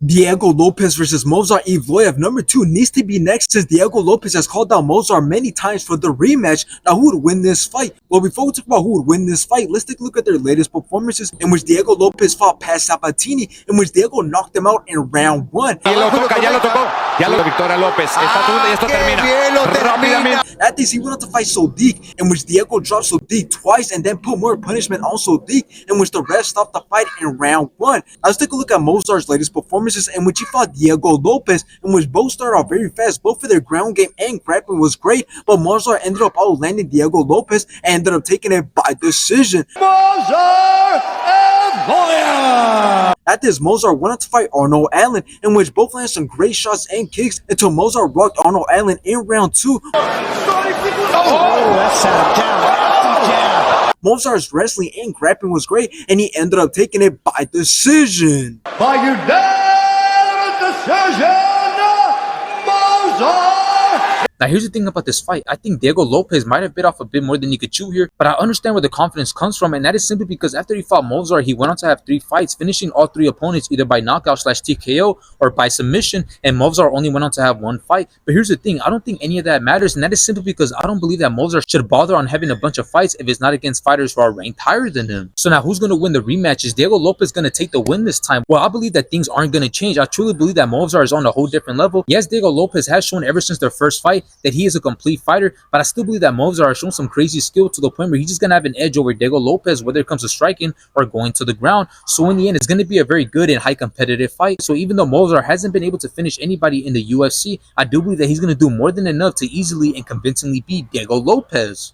Diego Lopes versus Movsar Evloev. Number 2 needs to be next since Diego Lopes has called out Movsar many times for the rematch. Now, who would win this fight? Well, before we talk about who would win this fight, let's take a look at their latest performances in which Diego Lopes fought past Sabatini, in which Diego knocked him out in round 1. Y lo toca, ya lo tocó. Ya lo Victoria López. Esta segunda y esto termina. Rápidamente. At this, he went on to fight Sodiq, in which Diego dropped Sodiq twice and then put more punishment on Sodiq, in which the ref stopped the fight in round 1. Now, let's take a look at Movsar's latest performances, in which he fought Diego Lopes, in which both started off very fast. Both for their ground game and grappling was great, but Movsar ended up outlanding Diego Lopes and ended up taking it by decision. Movsar Evloev. At this, Movsar went on to fight Arnold Allen, in which both landed some great shots and kicks until Movsar rocked Arnold Allen in round 2. That sent him down. Movsar's wrestling and grappling was great, and he ended up taking it by decision. By unanimous decision, Movsar. Now, here's the thing about this fight. I think Diego Lopes might have bit off a bit more than he could chew here, but I understand where the confidence comes from, and that is simply because after he fought Movsar, he went on to have 3 fights, finishing all 3 opponents either by knockout/TKO or by submission, and Movsar only went on to have 1 fight. But here's the thing. I don't think any of that matters, and that is simply because I don't believe that Movsar should bother on having a bunch of fights if it's not against fighters who are ranked higher than him. So now, who's going to win the rematch? Is Diego Lopes going to take the win this time? Well, I believe that things aren't going to change. I truly believe that Movsar is on a whole different level. Yes, Diego Lopes has shown ever since their first fight that he is a complete fighter, but I still believe that Movsar has shown some crazy skill to the point where he's just gonna have an edge over Diego Lopes, whether it comes to striking or going to the ground. So in the end, it's gonna be a very good and high competitive fight. So even though Movsar hasn't been able to finish anybody in the UFC, I do believe that he's gonna do more than enough to easily and convincingly beat Diego Lopes.